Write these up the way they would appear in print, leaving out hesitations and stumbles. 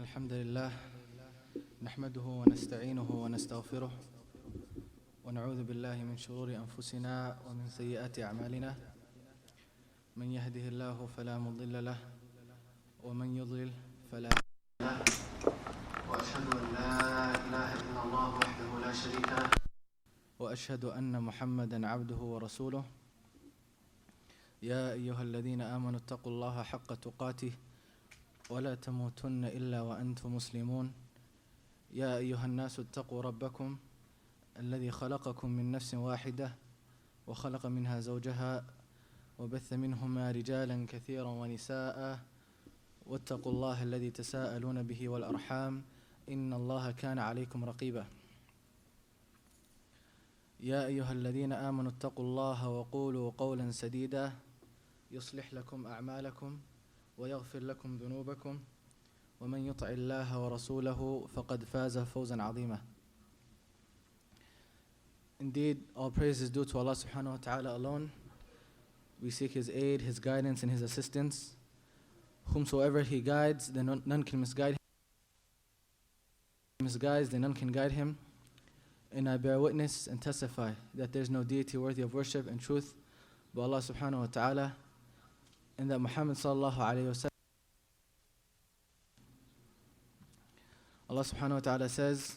الحمد لله نحمده ونستعينه ونستغفره ونعوذ بالله من شرور أنفسنا ومن سيئات أعمالنا من يهده الله فلا مضل له ومن يضلل فلا هادي له وأشهد أن لا إله إلا الله وحده لا شريك له وأشهد أن محمدا عبده ورسوله يا أيها الذين آمنوا اتقوا الله حق تقاته ولا تموتن إلا وأنتم مسلمون يا أيها الناس اتقوا ربكم الذي خلقكم من نفس واحدة وخلق منها زوجها وبث منهما رجالا كثيرا ونساء واتقوا الله الذي تساءلون به والأرحام إن الله كان عليكم رقيبا يا أيها الذين آمنوا اتقوا الله وقولوا قولا سديدا يصلح لكم أعمالكم ويغفر لكم ذنوبكم ومن يطع الله ورسوله فقد فاز فوزا عظيما. Indeed, all praise is due to Allah subhanahu wa ta'ala alone. We seek His aid, His guidance, and His assistance. Whomsoever He guides, then none can misguide him. Misguides, then none can guide him. And I bear witness and testify that there is no deity worthy of worship and truth but Allah subhanahu wa ta'ala, and that Muhammad sallallahu alayhi wa sallam. Allah subhanahu wa ta'ala says,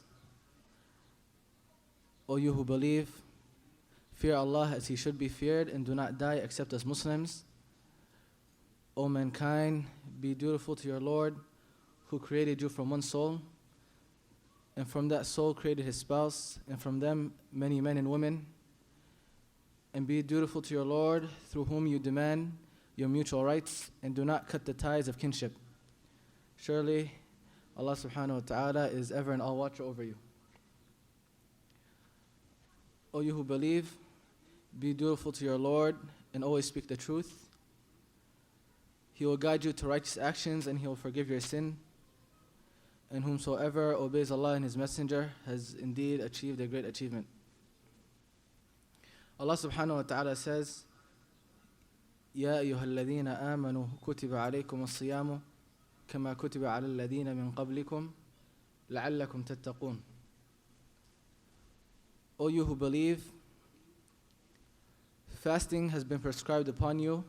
O you who believe, fear Allah as He should be feared and do not die except as Muslims. O mankind, be dutiful to your Lord who created you from one soul, and from that soul created his spouse, and from them many men and women. And be dutiful to your Lord through whom you demand your mutual rights, and do not cut the ties of kinship. Surely Allah subhanahu wa ta'ala is ever and all watcher over you. O you who believe, be dutiful to your Lord and always speak the truth. He will guide you to righteous actions and He will forgive your sin. And whomsoever obeys Allah and His Messenger has indeed achieved a great achievement. Allah subhanahu wa ta'ala says, يا أيها الذين آمنوا كتب عليكم الصيام كما كتب على الذين من قبلكم لعلكم تتقون. O you who believe, fasting has been prescribed upon you,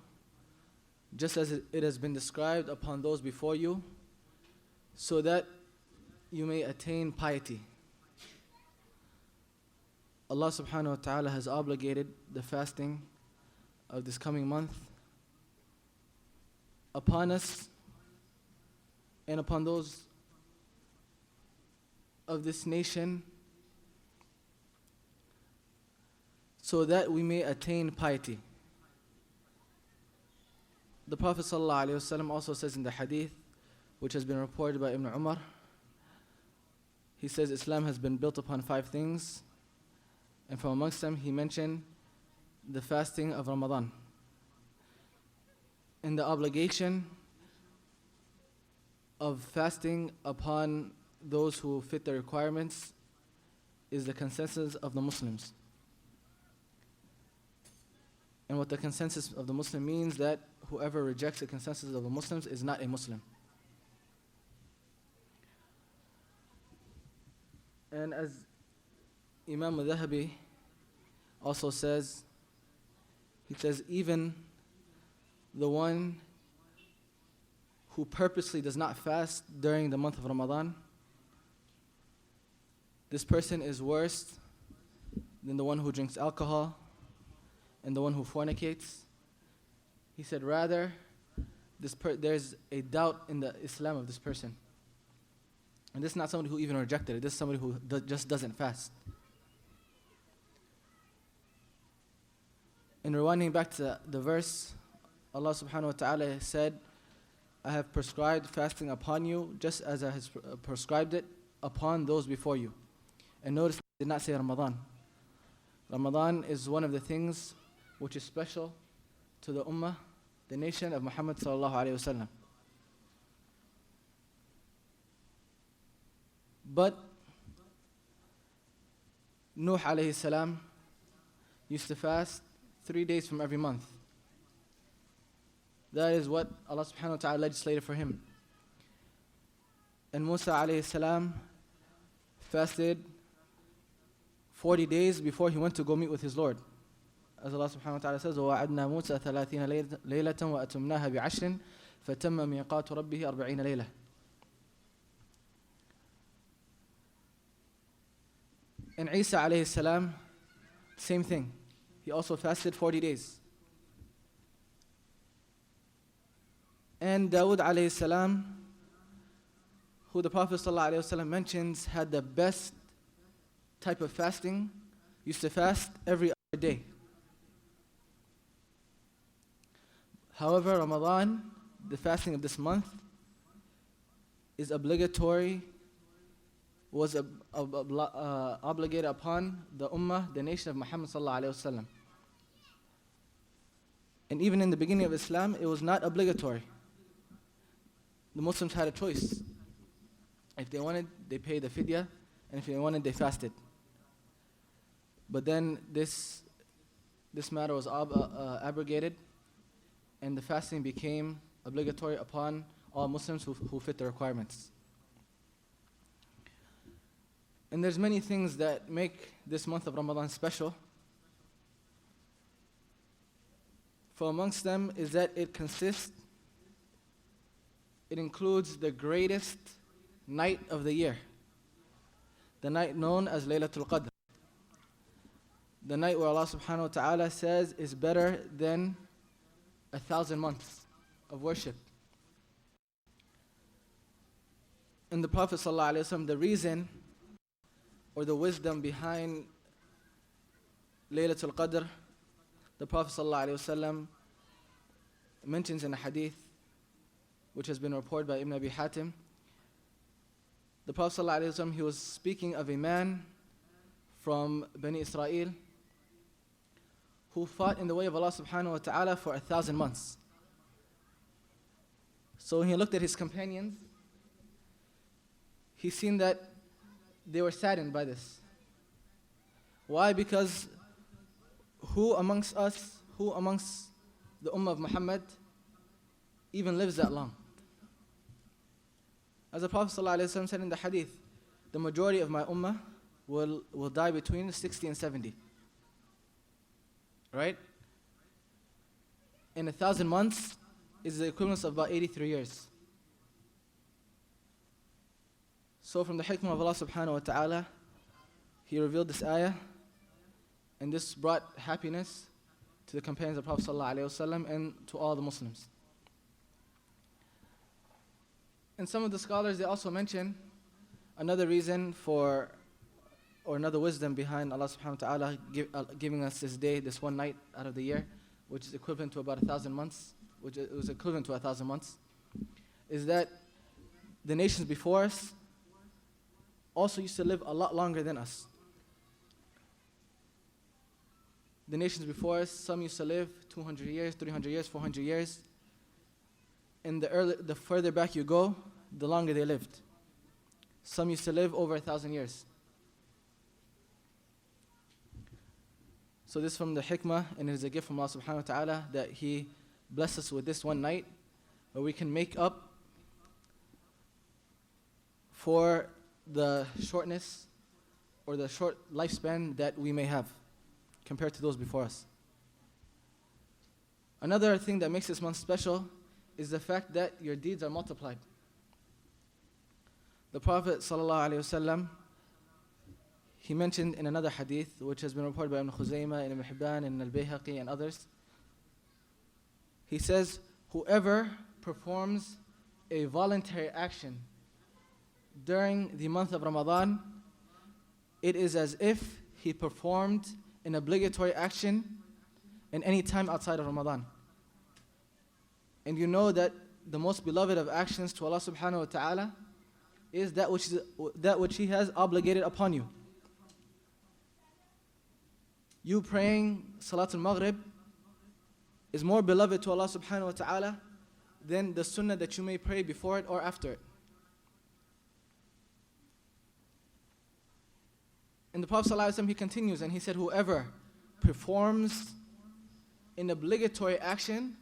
just as it has been described upon those before you, so that you may attain piety. Allah subhanahu wa ta'ala has obligated the fasting of this coming month upon us and upon those of this nation, so that we may attain piety. The Prophet sallallahu alaihi wasallam also says in the hadith, which has been reported by Ibn Umar, he says Islam has been built upon 5 things, and from amongst them he mentioned the fasting of Ramadan. And the obligation of fasting upon those who fit the requirements is the consensus of the Muslims. And what the consensus of the Muslim means, that whoever rejects the consensus of the Muslims is not a Muslim. And as Imam al-Dhahabi also says, he says, even the one who purposely does not fast during the month of Ramadan, this person is worse than the one who drinks alcohol and the one who fornicates. He said, rather, there's a doubt in the Islam of this person. And this is not somebody who even rejected it. This is somebody who just doesn't fast. And rewinding back to the verse, Allah subhanahu wa ta'ala said, I have prescribed fasting upon you just as I have prescribed it upon those before you. And notice it did not say Ramadan. Ramadan is one of the things which is special to the ummah, the nation of Muhammad sallallahu alayhi wa sallam. But Nuh alayhi salam used to fast 3 days from every month. That is what Allah subhanahu wa ta'ala legislated for him. And Musa alayhi salam fasted 40 days before he went to go meet with his Lord. As Allah subhanahu wa ta'ala says, وَوَعَدْنَا مُوسَى 30 لَيْلَةً وَأَتُمْنَاهَا بِعَشْرٍ فَتَمَّ مِيقَاتُ رَبِّهِ 40 لَيْلَةً. And Isa alayhi salam, same thing. He also fasted 40 days. And Dawood alayhi salam, who the Prophet sallallahu alayhi wasallam mentions had the best type of fasting, used to fast every other day. However, Ramadan, the fasting of this month, is obligatory, was obligated upon the ummah, the nation of Muhammad sallallahu alayhi wasallam. And even in the beginning of Islam, it was not obligatory. The Muslims had a choice. If they wanted, they paid the fidya, and if they wanted, they fasted. But then this matter was abrogated, and the fasting became obligatory upon all Muslims who fit the requirements. And there's many things that make this month of Ramadan special. For amongst them is that it includes the greatest night of the year, the night known as Laylatul Qadr, the night where Allah subhanahu wa ta'ala says is better than 1,000 months of worship. And the Prophet sallallahu alaihi wasallam, the reason or the wisdom behind Laylatul Qadr, the Prophet sallallahu alaihi wasallam mentions in a hadith which has been reported by Ibn Abi Hatim. The Prophet sallallahu alaihi wasallam, he was speaking of a man from Bani Israel who fought in the way of Allah subhanahu wa ta'ala for 1,000 months. So when he looked at his companions, he seen that they were saddened by this. Why? Because who amongst the Ummah of Muhammad even lives that long? As the Prophet ﷺ said in the hadith, the majority of my Ummah will die between 60 and 70. Right? In 1,000 months is the equivalent of about 83 years. So from the hikmah of Allah subhanahu wa ta'ala, He revealed this ayah, and this brought happiness to the companions of the Prophet sallallahu alaihi wasallam and to all the Muslims. And some of the scholars, they also mention another reason for, or another wisdom behind Allah subhanahu wa ta'ala giving us this day, this one night out of the year, which is equivalent to about 1,000 months, which was equivalent to 1,000 months, is that the nations before us also used to live a lot longer than us. The nations before us, some used to live 200 years, 300 years, 400 years. And the further back you go, the longer they lived. Some used to live over 1,000 years. So this is from the hikmah, and it is a gift from Allah subhanahu wa ta'ala that He blessed us with this one night where we can make up for the shortness or the short lifespan that we may have compared to those before us. Another thing that makes this month special is the fact that your deeds are multiplied. The Prophet ﷺ, he mentioned in another hadith, which has been reported by Ibn Khuzaymah and Ibn Hibban and Al-Bayhaqi and others, he says, whoever performs a voluntary action during the month of Ramadan, it is as if he performed an obligatory action in any time outside of Ramadan. And you know that the most beloved of actions to Allah subhanahu wa ta'ala is that which He has obligated upon you. You praying Salatul Maghrib is more beloved to Allah subhanahu wa ta'ala than the sunnah that you may pray before it or after it. And the Prophet ﷺ, he continues and he said, whoever performs an obligatory action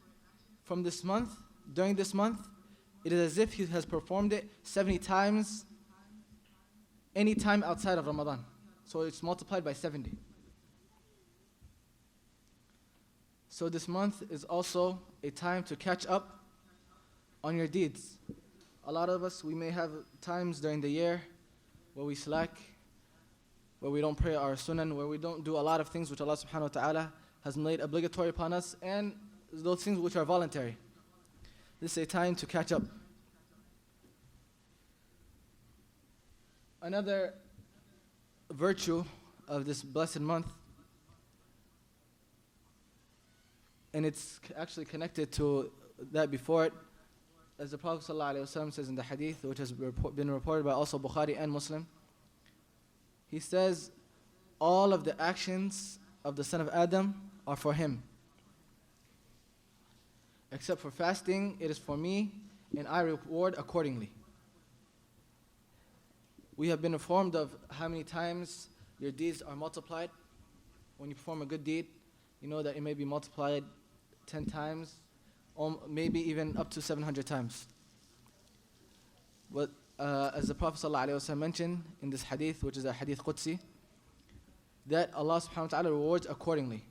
from this month, during this month, it is as if he has performed it 70 times any time outside of Ramadan. So it's multiplied by 70. So this month is also a time to catch up on your deeds. A lot of us, we may have times during the year where we slack, where we don't pray our sunan, where we don't do a lot of things which Allah subhanahu wa ta'ala has made obligatory upon us, and those things which are voluntary. This is a time to catch up. Another virtue of this blessed month, and it's actually connected to that before it, as the Prophet ﷺ says in the hadith, which has been reported by also Bukhari and Muslim, he says, all of the actions of the son of Adam are for him. Except for fasting, it is for me, and I reward accordingly. We have been informed of how many times your deeds are multiplied. When you perform a good deed, you know that it may be multiplied 10 times, or maybe even up to 700 times. But as the Prophet ﷺ mentioned in this hadith, which is a hadith Qudsi, that Allah subhanahu wa ta'ala rewards accordingly.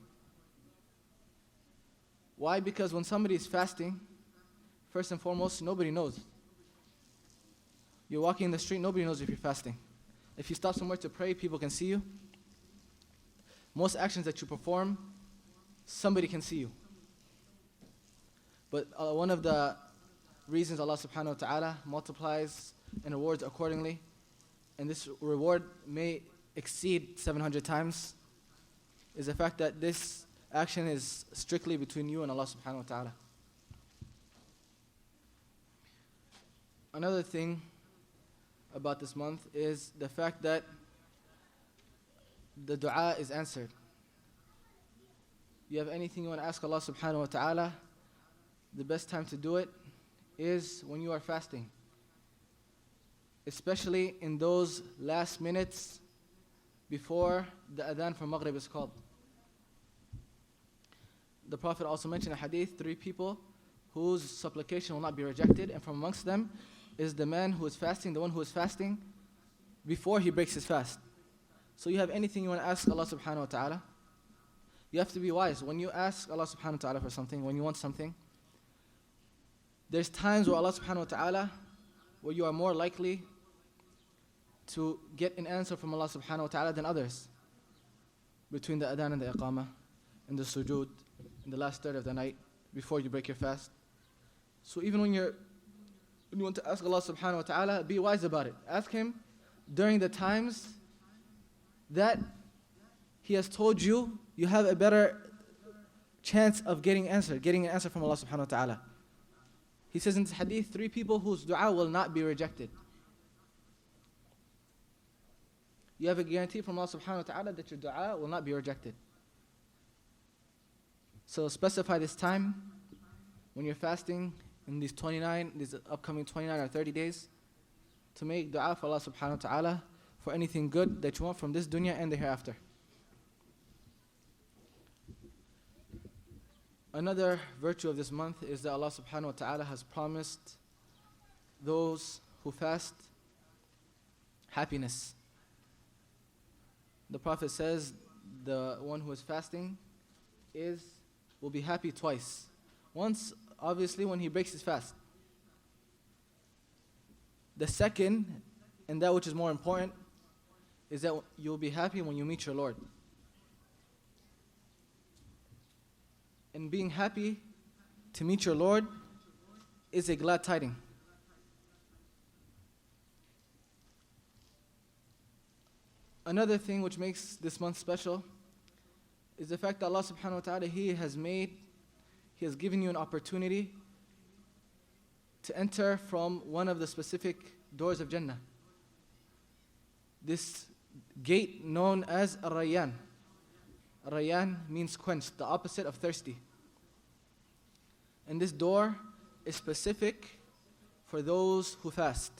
Why? Because when somebody is fasting, first and foremost, nobody knows. You're walking in the street, nobody knows if you're fasting. If you stop somewhere to pray, people can see you. Most actions that you perform, somebody can see you. But one of the reasons Allah subhanahu wa ta'ala multiplies and rewards accordingly, and this reward may exceed 700 times, is the fact that this action is strictly between you and Allah subhanahu wa ta'ala. Another thing about this month is the fact that the dua is answered. You have anything you want to ask Allah subhanahu wa ta'ala, the best time to do it is when you are fasting. Especially in those last minutes before the adhan for Maghrib is called. The Prophet also mentioned a hadith, 3 people whose supplication will not be rejected, and from amongst them is the man who is fasting, the one who is fasting before he breaks his fast. So you have anything you want to ask Allah subhanahu wa ta'ala, you have to be wise. When you ask Allah subhanahu wa ta'ala for something, when you want something, there's times where Allah subhanahu wa ta'ala, where you are more likely to get an answer from Allah subhanahu wa ta'ala than others. Between the adhan and the iqamah, and the sujood, in the last third of the night, before you break your fast. So even when you want to ask Allah subhanahu wa ta'ala, be wise about it. Ask Him during the times that He has told you, you have a better chance of getting an answer from Allah subhanahu wa ta'ala. He says in this hadith, 3 people whose dua will not be rejected. You have a guarantee from Allah subhanahu wa ta'ala that your dua will not be rejected. So specify this time when you're fasting in these upcoming 29 or 30 days to make dua for Allah subhanahu wa ta'ala for anything good that you want from this dunya and the hereafter. Another virtue of this month is that Allah subhanahu wa ta'ala has promised those who fast happiness. The Prophet says the one who is fasting will be happy twice. Once, obviously, when he breaks his fast. The second, and that which is more important, is that you'll be happy when you meet your Lord. And being happy to meet your Lord is a glad tiding. Another thing which makes this month special is the fact that Allah subhanahu wa ta'ala, He has given you an opportunity to enter from one of the specific doors of Jannah. This gate known as Ar-Rayyan. Ar-Rayyan means quenched, the opposite of thirsty. And this door is specific for those who fast.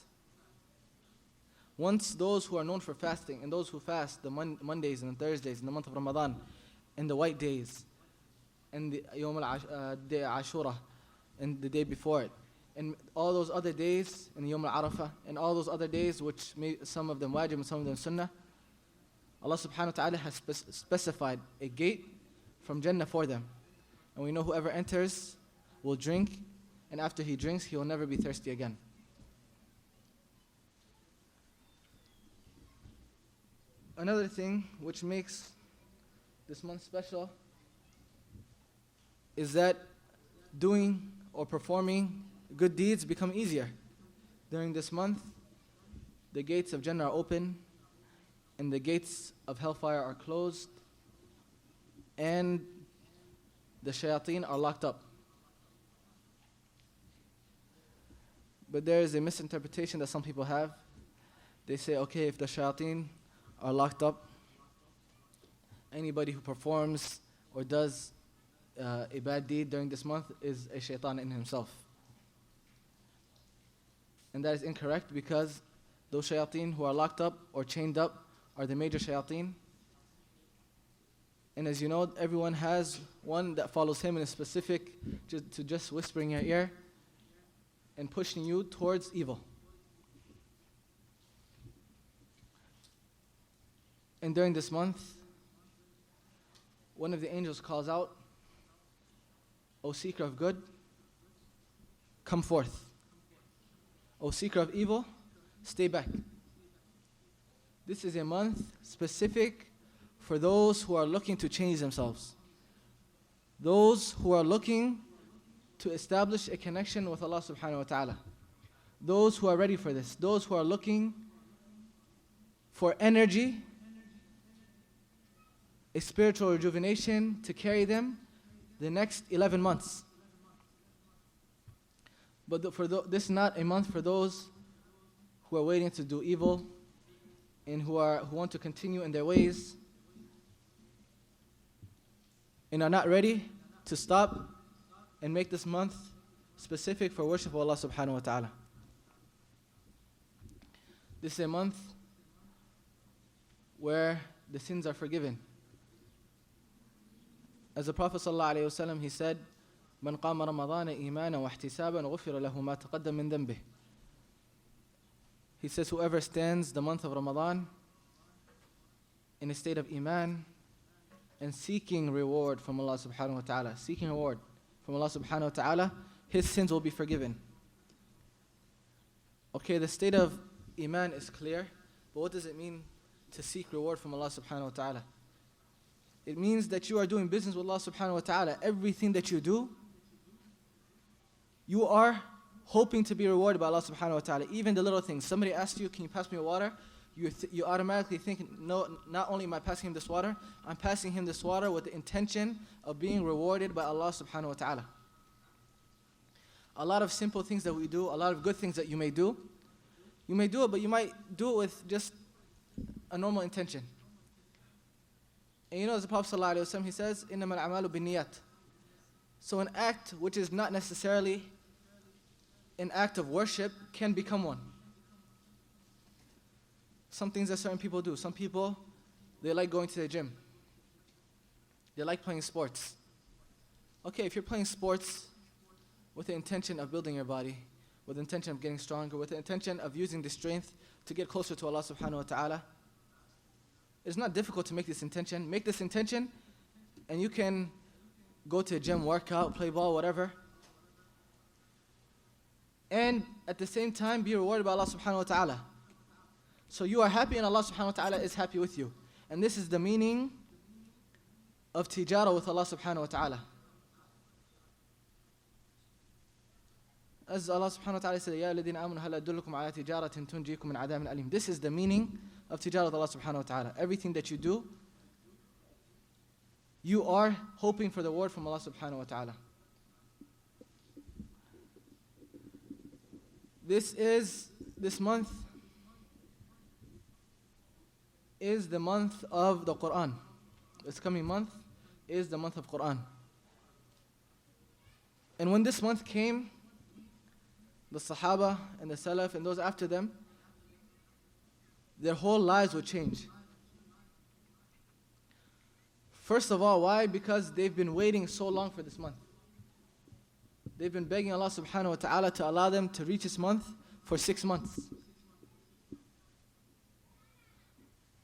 Once those who are known for fasting, and those who fast the Mondays and Thursdays in the month of Ramadan, and the white days, and the day Ashura, and the day before it, and all those other days in Yawm al-Arafah, and all those other days which some of them wajib and some of them sunnah, Allah subhanahu wa ta'ala has specified a gate from Jannah for them. And we know whoever enters will drink, and after he drinks, he will never be thirsty again. Another thing which makes this month special is that doing or performing good deeds become easier. During this month, the gates of Jannah are open, and the gates of hellfire are closed, and the shayateen are locked up. But there is a misinterpretation that some people have. They say, okay, if the shayateen are locked up, anybody who performs or does a bad deed during this month is a shaitan in himself. And that is incorrect, because those shayateen who are locked up or chained up are the major shayateen. And as you know, everyone has one that follows him in a specific, to just whisper in your ear and pushing you towards evil. And during this month, one of the angels calls out, O seeker of good, come forth. O seeker of evil, stay back. This is a month specific for those who are looking to change themselves. Those who are looking to establish a connection with Allah subhanahu wa ta'ala. Those who are ready for this. Those who are looking for energy, a spiritual rejuvenation to carry them the next 11 months. But this is not a month for those who are waiting to do evil and who want to continue in their ways and are not ready to stop and make this month specific for worship of Allah subhanahu wa ta'ala. This is a month where the sins are forgiven. As the Prophet ﷺ, he said, "Man qama Ramadan imanan wa ihtisaban ghufira lahu ma taqaddama min dhanbihi." He says, whoever stands the month of Ramadan in a state of iman and seeking reward from Allah subhanahu wa ta'ala, seeking reward from Allah subhanahu wa ta'ala, his sins will be forgiven. Okay, the state of iman is clear, but what does it mean to seek reward from Allah subhanahu wa ta'ala? It means that you are doing business with Allah subhanahu wa ta'ala. Everything that you do, you are hoping to be rewarded by Allah subhanahu wa ta'ala. Even the little things. Somebody asks you, can you pass me water? You automatically think, no, not only am I passing him this water, I'm passing him this water with the intention of being rewarded by Allah subhanahu wa ta'ala. A lot of simple things that we do, a lot of good things that you may do it, but you might do it with just a normal intention. And you know, as the Prophet ﷺ, he says, إِنَّمَا الْأَعْمَالُ بِالنِّيَّاتِ. So an act which is not necessarily an act of worship can become one. Some things that certain people do. Some people, they like going to the gym. They like playing sports. Okay, if you're playing sports with the intention of building your body, with the intention of getting stronger, with the intention of using the strength to get closer to Allah subhanahu wa ta'ala, it's not difficult to make this intention. Make this intention, and you can go to a gym, work out, play ball, whatever. And at the same time, be rewarded by Allah subhanahu wa ta'ala. So you are happy, and Allah subhanahu wa ta'ala is happy with you. And this is the meaning of tijara with Allah subhanahu wa ta'ala. As Allah subhanahu wa ta'ala said, يَا الَّذِينَ آمَنُوا هَلْ أَدُلُّكُمْ عَلَى تِجَارَةٍ تُنْجِيكُمْ مِنْ عَذَابٍ أَلِيمٍ. This is the meaning of tijara with Allah subhanahu wa ta'ala. Everything that you do, you are hoping for the reward from Allah subhanahu wa ta'ala. This month is the month of the Quran. This coming month is the month of Quran. And when this month came, the Sahaba and the Salaf and those after them, their whole lives would change. First of all, why? Because they've been waiting so long for this month. they've been begging Allah subhanahu wa ta'ala to allow them to reach this month for 6 months.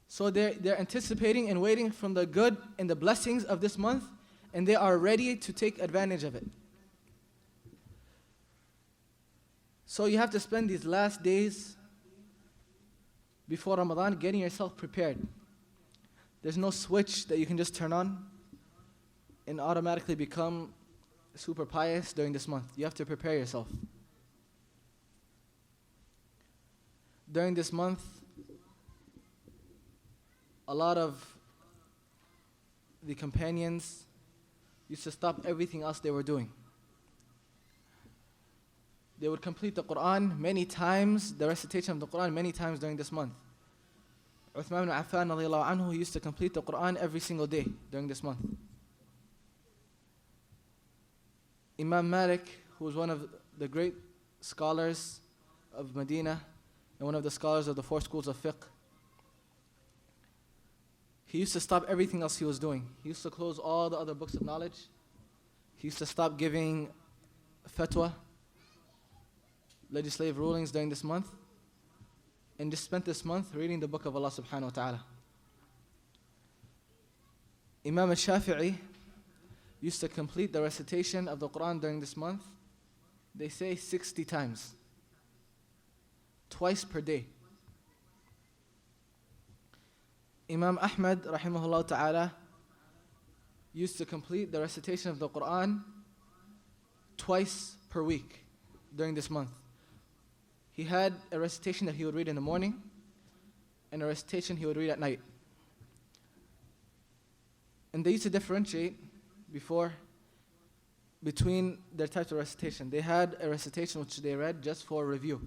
So they're anticipating and waiting from the good and the blessings of this month, and they are ready to take advantage of it. So you have to spend these last days before Ramadan getting yourself prepared. There's no switch that you can just turn on and automatically become super pious during this month. You have to prepare yourself. During this month, a lot of the companions used to stop everything else they were doing. They would complete the Quran many times, the recitation of the Quran many times during this month. Uthman ibn Affan radiallahu anhu, he used to complete the Quran every single day during this month. Imam Malik, who was one of the great scholars of Medina and one of the scholars of the 4 schools of fiqh, he used to stop everything else he was doing. He used to close all the other books of knowledge. He used to stop giving fatwa, legislative rulings during this month, and just spent this month reading the book of Allah subhanahu wa ta'ala. Imam al-Shafi'i used to complete the recitation of the Quran during this month, they say 60 times, twice per day. Imam Ahmad rahimahullah ta'ala used to complete the recitation of the Quran twice per week during this month. He had a recitation that he would read in the morning and a recitation he would read at night. And they used to differentiate before between their types of recitation. They had a recitation which they read just for review,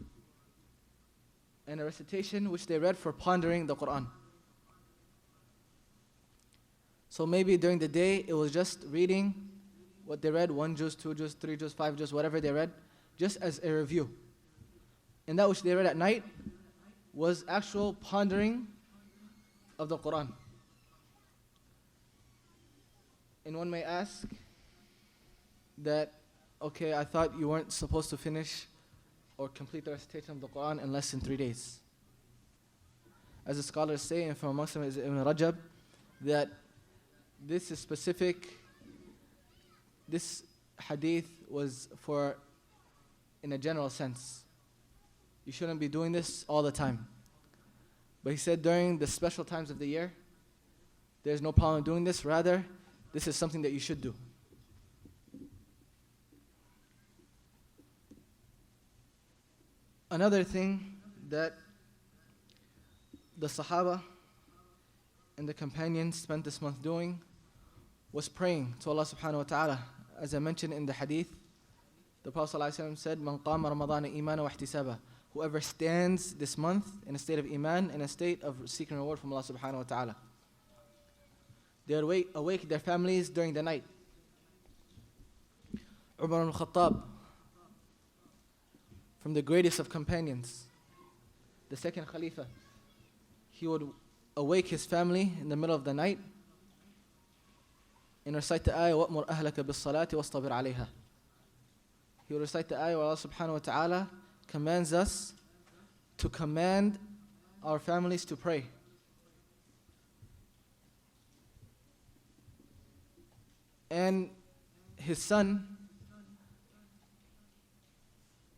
and a recitation which they read for pondering the Quran. So maybe during the day it was just reading what they read, 1 juz, 2 juz, 3 juz, 5 juz, whatever they read, just as a review. And that which they read at night was actual pondering of the Quran. And one may ask that, okay, I thought you weren't supposed to finish or complete the recitation of the Quran in less than 3 days. As the scholars say, and from amongst them is Ibn Rajab, that this is specific, this hadith was for in a general sense. You shouldn't be doing this all the time. But he said during the special times of the year, there's no problem doing this. Rather, this is something that you should do. Another thing that the Sahaba and the companions spent this month doing was praying to Allah subhanahu wa ta'ala. As I mentioned in the hadith, the Prophet ﷺ said, "Man qama Ramadan imana wa ihtisaba." Whoever stands this month in a state of iman, in a state of seeking reward from Allah subhanahu wa ta'ala. They awake their families during the night. Umar ibn Khattab, from the greatest of companions, the second Khalifa, he would awake his family in the middle of the night and recite the ayah, وَأْمُرْ أَهْلَكَ بِالصَّلَاةِ وَاصْطَبِرْ عَلَيْهَا. He would recite the ayah where Allah subhanahu wa ta'ala commands us to command our families to pray. And his son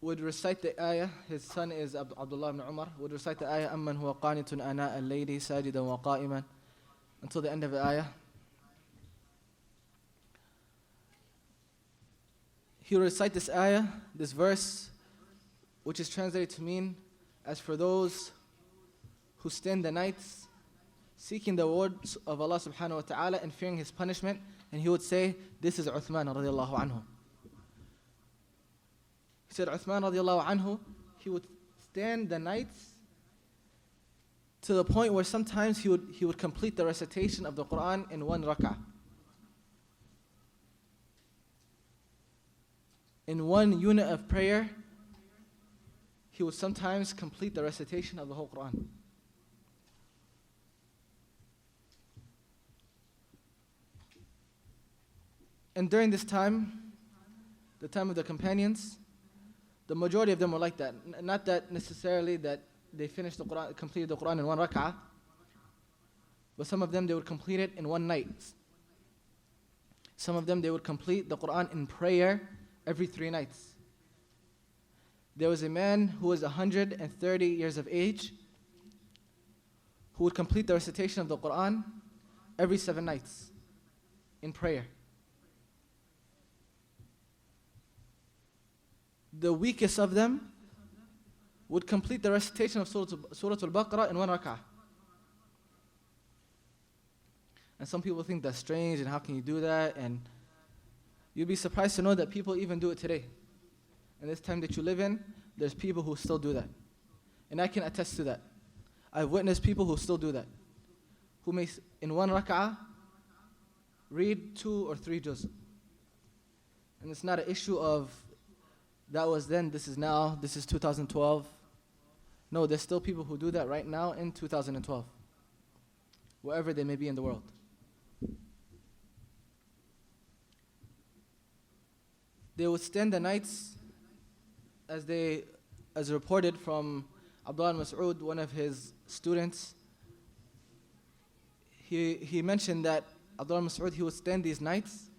would recite the ayah, his son is Abdullah ibn Umar, would recite the ayah, أَمَّنْ هُوَ قَانِتٌ أَنَاءَ اللَّيْلِ سَاجِدًا وَقَائِمًا, until the end of the ayah. He would recite this ayah, this verse, which is translated to mean, as for those who stand the nights seeking the rewards of Allah subhanahu wa ta'ala and fearing His punishment. And he would say, this is Uthman radiallahu anhu. He said Uthman radiallahu anhu, he would stand the nights to the point where sometimes he would complete the recitation of the Quran in 1 rak'ah. In 1 unit of prayer, he would sometimes complete the recitation of the whole Quran. And during this time, the time of the companions, the majority of them were like that. Not that necessarily that they finished the Quran, completed the Quran in one rak'ah, but some of them they would complete it in one night. Some of them they would complete the Quran in prayer every 3 nights. There was a man who was 130 years of age who would complete the recitation of the Quran every 7 nights in prayer. The weakest of them would complete the recitation of Surah Al-Baqarah in one rak'ah. And some people think that's strange and how can you do that? And you'd be surprised to know that people even do it today. In this time that you live in, there's people who still do that. And I can attest to that. I've witnessed people who still do that. Who may, in one rak'ah, read 2 or 3 juz. And it's not an issue of, that was then, this is now, this is 2012. No, there's still people who do that right now in 2012. Wherever they may be in the world. They would spend the nights as reported from Abdullah Mas'ud, one of his students. He mentioned that Abdullah Mas'ud, he would stand these nights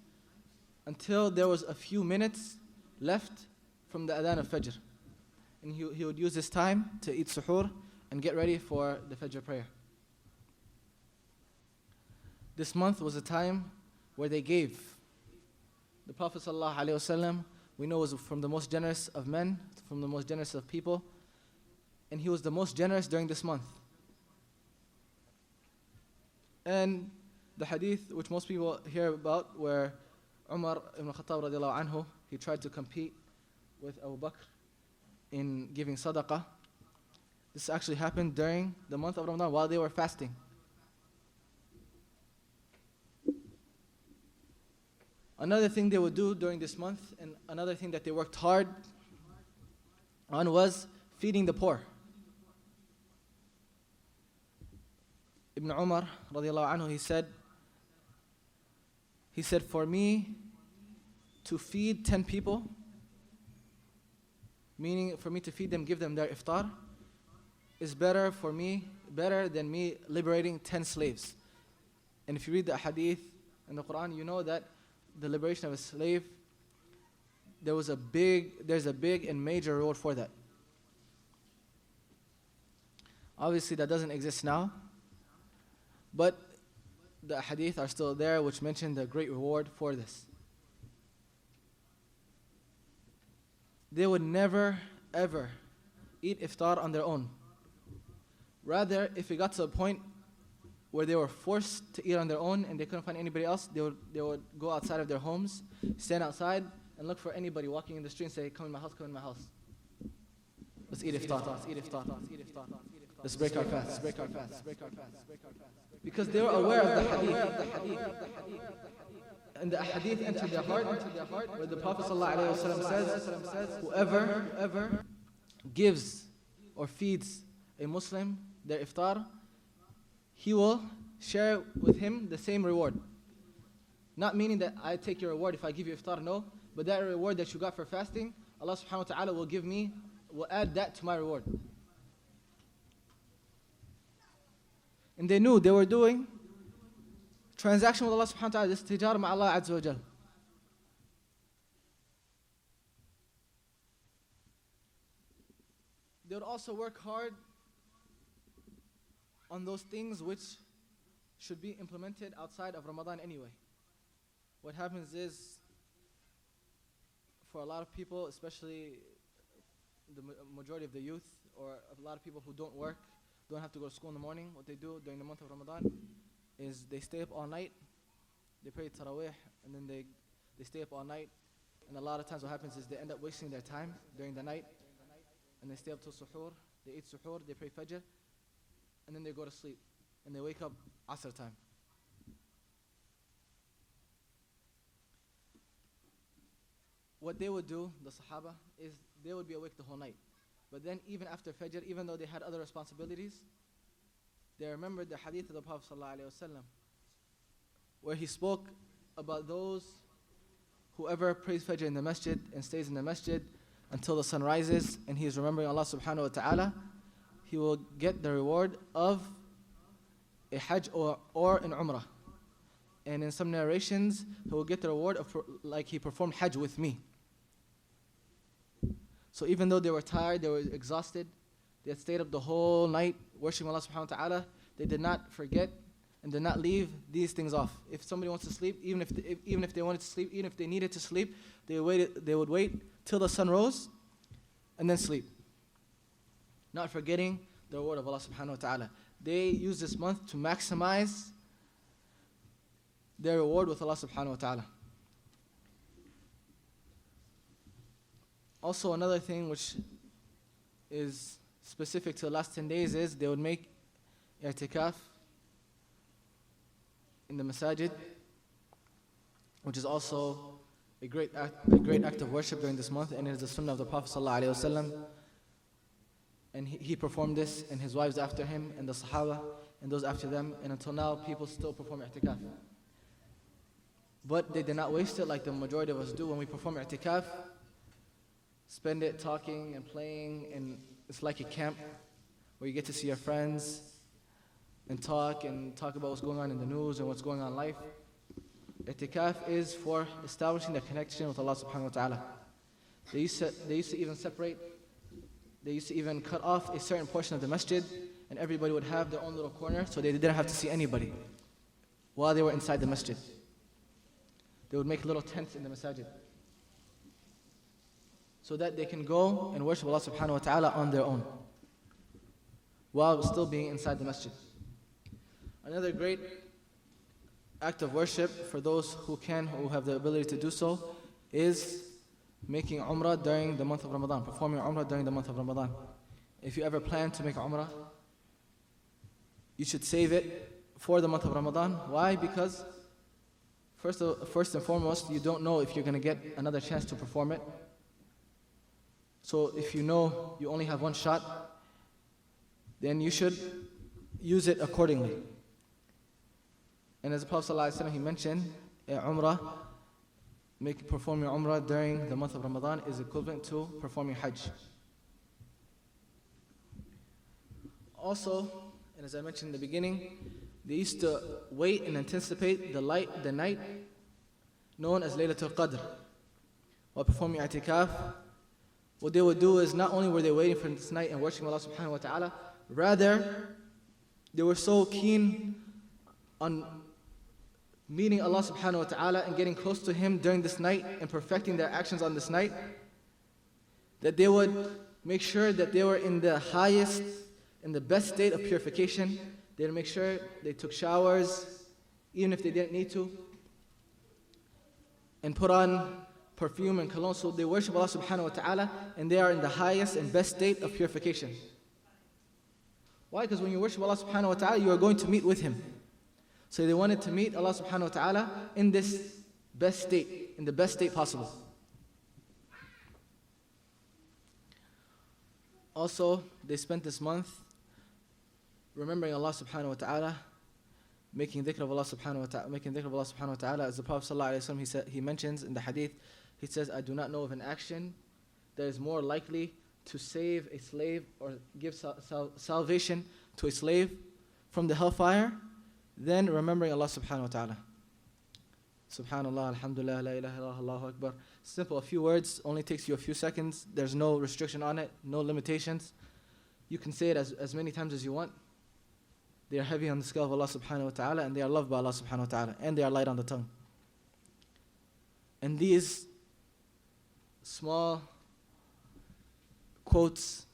until there was a few minutes left from the adhan of Fajr. And he would use this time to eat suhoor and get ready for the Fajr prayer. This month was a time where they gave. The Prophet ﷺ, we know, was from the most generous of men, from the most generous of people, and he was the most generous during this month. And the hadith which most people hear about, where Umar ibn Khattab radiallahu anhu, he tried to compete with Abu Bakr in giving sadaqah. This actually happened during the month of Ramadan while they were fasting. Another thing they would do during this month, and another thing that they worked hard on, was feeding the poor. Ibn Umar radiallahu anhu, he said, for me to feed 10 people, meaning for me to feed them, give them their iftar, is better than me liberating 10 slaves. And if you read the hadith in the Quran, you know that the liberation of a slave, there's a big and major reward for that. Obviously that doesn't exist now, but the hadith are still there which mention the great reward for this. They would never ever eat iftar on their own. Rather, if it got to a point where they were forced to eat on their own and they couldn't find anybody else, they would go outside of their homes, stand outside, and look for anybody walking in the street and say, come in my house, come in my house. Let's eat iftar, let's eat iftar, let's break our fast, Because they were aware of the hadith. And the hadith entered their heart, where the Prophet ﷺ says, whoever gives or feeds a Muslim their iftar, he will share with him the same reward. Not meaning that I take your reward if I give you iftar, no. But that reward that you got for fasting, Allah subhanahu wa ta'ala will add that to my reward. And they knew they were doing transaction with Allah subhanahu wa ta'ala, this tijar ma Allah azza wa jal. They would also work hard on those things which should be implemented outside of Ramadan anyway. What happens is, for a lot of people, especially the majority of the youth, or a lot of people who don't work, don't have to go to school in the morning, what they do during the month of Ramadan is they stay up all night, they pray Taraweeh, and then they stay up all night. And a lot of times what happens is they end up wasting their time during the night, and they stay up till suhoor, they eat suhoor, they pray Fajr, and then they go to sleep, and they wake up Asr time. What they would do, the Sahaba, is they would be awake the whole night. But then even after Fajr, even though they had other responsibilities, they remembered the hadith of the Prophet ﷺ, where he spoke about those whoever prays Fajr in the masjid and stays in the masjid until the sun rises and he is remembering Allah subhanahu wa ta'ala, he will get the reward of a Hajj or an Umrah. And in some narrations, he will get the reward of like he performed Hajj with me. So even though they were tired, they were exhausted, they had stayed up the whole night worshiping Allah subhanahu wa ta'ala, they did not forget and did not leave these things off. If somebody wants to sleep, even if they wanted to sleep, even if they needed to sleep, they would wait till the sun rose and then sleep. Not forgetting the reward of Allah subhanahu wa ta'ala. They use this month to maximize their reward with Allah subhanahu wa ta'ala. Also, another thing which is specific to the last 10 days is they would make i'tikaf in the masajid, which is also a great act of worship during this month, and it is the sunnah of the Prophet ﷺ. And he performed this, and his wives after him, and the Sahaba, and those after them, and until now people still perform i'tikaf. But they did not waste it like the majority of us do. When we perform i'tikaf, spend it talking and playing, and it's like a camp where you get to see your friends and talk about what's going on in the news and what's going on in life. I'tikaf is for establishing the connection with Allah subhanahu wa ta'ala. They used to even cut off a certain portion of the masjid, and everybody would have their own little corner, so they didn't have to see anybody while they were inside the masjid. They would make little tents in the masajid so that they can go and worship Allah subhanahu wa ta'ala on their own while still being inside the masjid. Another great act of worship for those who have the ability to do so, is making Umrah during the month of Ramadan, performing Umrah during the month of Ramadan. If you ever plan to make Umrah, you should save it for the month of Ramadan. Why? Because first and foremost, you don't know if you're going to get another chance to perform it. So if you know you only have one shot, then you should use it accordingly. And as the Prophet ﷺ, he mentioned, performing Umrah during the month of Ramadan is equivalent to performing Hajj. Also, and as I mentioned in the beginning, they used to wait and anticipate the night known as Laylatul Qadr. While performing i'tikaf, what they would do is not only were they waiting for this night and worshiping Allah subhanahu wa ta'ala, rather they were so keen on meeting Allah subhanahu wa ta'ala and getting close to Him during this night and perfecting their actions on this night, that they would make sure that they were in the highest, in the best state of purification. They would make sure they took showers, even if they didn't need to, and put on perfume and cologne. So they worship Allah subhanahu wa ta'ala and they are in the highest and best state of purification. Why? Because when you worship Allah subhanahu wa ta'ala, you are going to meet with Him. So they wanted to meet Allah subhanahu wa ta'ala in this best state, in the best state possible. Also, they spent this month remembering Allah subhanahu wa ta'ala, making dhikr of Allah subhanahu wa ta'ala. As the Prophet sallallahu alaihi wasallam, he mentions in the hadith, he says, I do not know of an action that is more likely to save a slave or give salvation to a slave from the hellfire than remembering Allah subhanahu wa ta'ala. Subhanallah, alhamdulillah, la ilaha illallah, Allahu Akbar. Simple, a few words, only takes you a few seconds. There's no restriction on it, no limitations. You can say it as many times as you want. They are heavy on the scale of Allah subhanahu wa ta'ala, and they are loved by Allah subhanahu wa ta'ala, and they are light on the tongue. And these small quotes,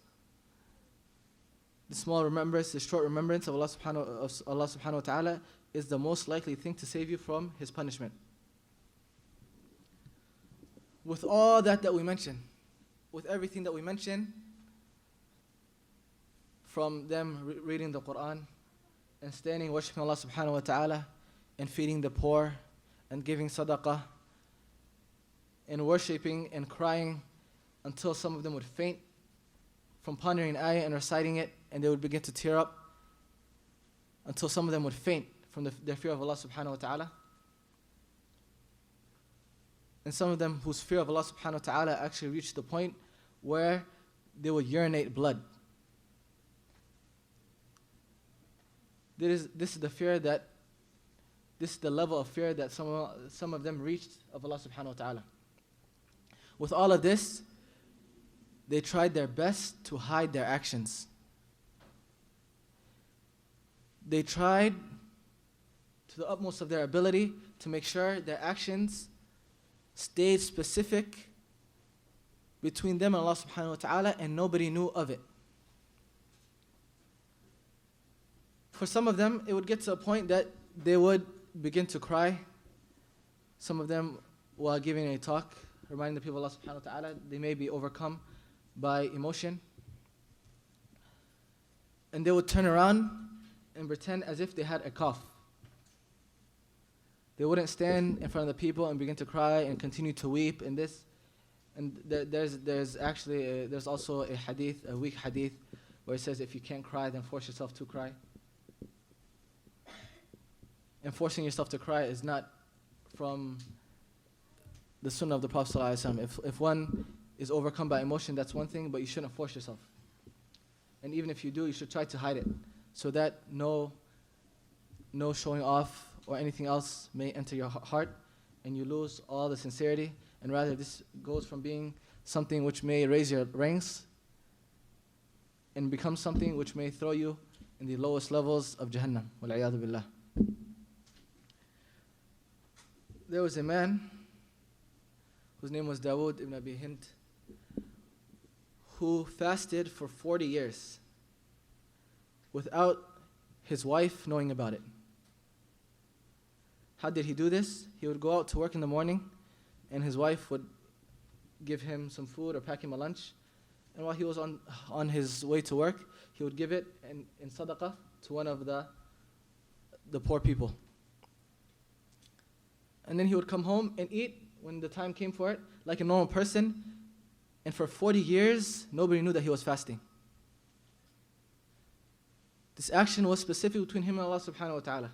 the small remembrance, the short remembrance of Allah subhanahu wa ta'ala is the most likely thing to save you from His punishment. With all that we mentioned, with everything that we mentioned, from them reading the Quran and standing worshiping Allah subhanahu wa ta'ala and feeding the poor and giving sadaqah and worshipping and crying until some of them would faint from pondering an ayah and reciting it, and they would begin to tear up until some of them would faint from their fear of Allah subhanahu wa ta'ala. and some of them whose fear of Allah subhanahu wa ta'ala actually reached the point where they would urinate blood. This is the level of fear that some of them reached of Allah subhanahu wa ta'ala. With all of this, they tried their best to hide their actions. They tried to the utmost of their ability to make sure their actions stayed specific between them and Allah subhanahu wa ta'ala, and nobody knew of it. For some of them, it would get to a point that they would begin to cry. Some of them, while giving a talk, reminding the people of Allah subhanahu wa ta'ala, they may be overcome by emotion. And they would turn around and pretend as if they had a cough. They wouldn't stand in front of the people and begin to cry and continue to weep in this. And there's also a hadith, a weak hadith, where it says if you can't cry, then force yourself to cry. And forcing yourself to cry is not from the sunnah of the Prophet ﷺ. If one is overcome by emotion, that's one thing, but you shouldn't force yourself. And even if you do, you should try to hide it, so that no showing off or anything else may enter your heart, and you lose all the sincerity, and rather this goes from being something which may raise your ranks and become something which may throw you in the lowest levels of Jahannam. Wal-'iyadhu billah. There was a man whose name was Dawood ibn Abi Hind, who fasted for 40 years without his wife knowing about it. How did he do this? He would go out to work in the morning, and his wife would give him some food or pack him a lunch. And while he was on his way to work, he would give it in sadaqah to one of the poor people. And then he would come home and eat when the time came for it, like a normal person. And for 40 years, nobody knew that he was fasting. This action was specific between him and Allah subhanahu wa ta'ala.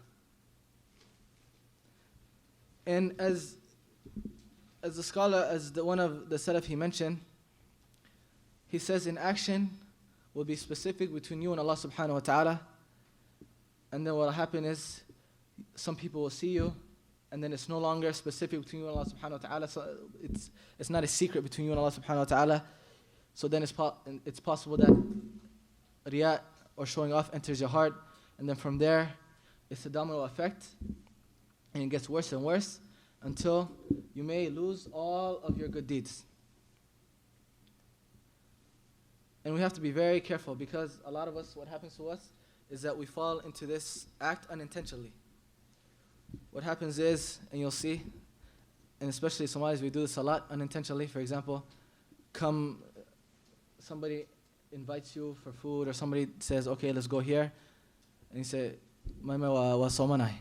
And as the scholar, one of the Salaf he mentioned, he says an action will be specific between you and Allah subhanahu wa ta'ala. And then what will happen is some people will see you, and then it's no longer specific between you and Allah subhanahu wa ta'ala. So it's not a secret between you and Allah subhanahu wa ta'ala. So then it's possible that riyā or showing off enters your heart, and then from there it's a domino effect, and it gets worse and worse until you may lose all of your good deeds. And we have to be very careful, because a lot of us, what happens to us is that we fall into this act unintentionally. What happens is, and you'll see, and especially Somalis, we do this a lot unintentionally. For example, somebody invites you for food, or somebody says, okay, let's go here. And you say, Mama wa somanai.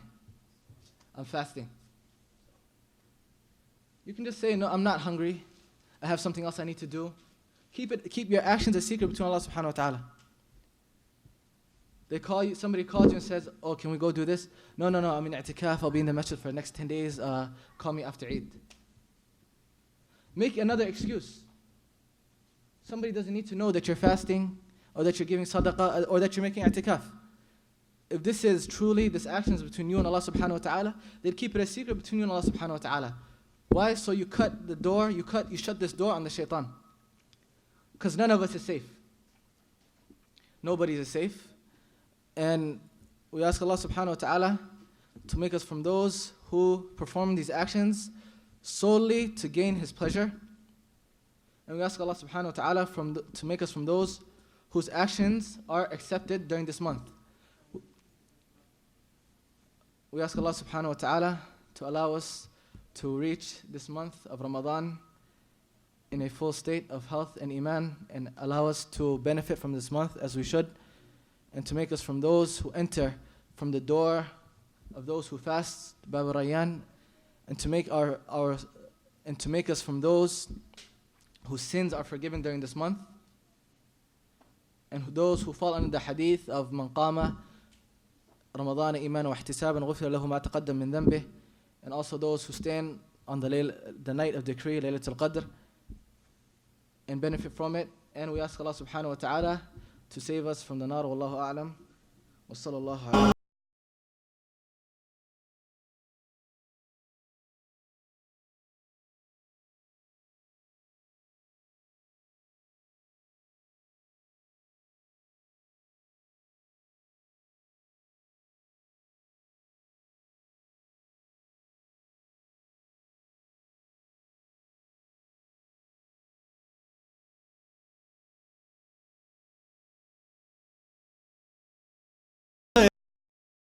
I'm fasting. You can just say, no, I'm not hungry. I have something else I need to do. Keep your actions a secret between Allah subhanahu wa ta'ala. Somebody calls you and says, oh, can we go do this? No, I'm in i'tikaf, I'll be in the masjid for the next 10 days, call me after Eid. Make another excuse. Somebody doesn't need to know that you're fasting, or that you're giving sadaqah, or that you're making i'tikaf. If this action is between you and Allah subhanahu wa ta'ala, then keep it a secret between you and Allah subhanahu wa ta'ala. Why? So you cut the door, you shut this door on the shaitan. Because none of us is safe. Nobody is safe. And we ask Allah subhanahu wa ta'ala to make us from those who perform these actions solely to gain His pleasure. And we ask Allah subhanahu wa ta'ala to make us from those whose actions are accepted during this month. We ask Allah subhanahu wa ta'ala to allow us to reach this month of Ramadan in a full state of health and iman, and allow us to benefit from this month as we should, and to make us from those who enter from the door of those who fast, Bab Rayyan, and to make us from those whose sins are forgiven during this month, and those who fall under the hadith of Man qama Ramadan iman wa ihtisaban ghufira lahu ma taqaddam min dhanbih, and also those who stand on the night of decree, Laylatul Qadr, and benefit from it. And we ask Allah subhanahu wa ta'ala to save us from the nar. Wallahu a'lam. Wa sallallahu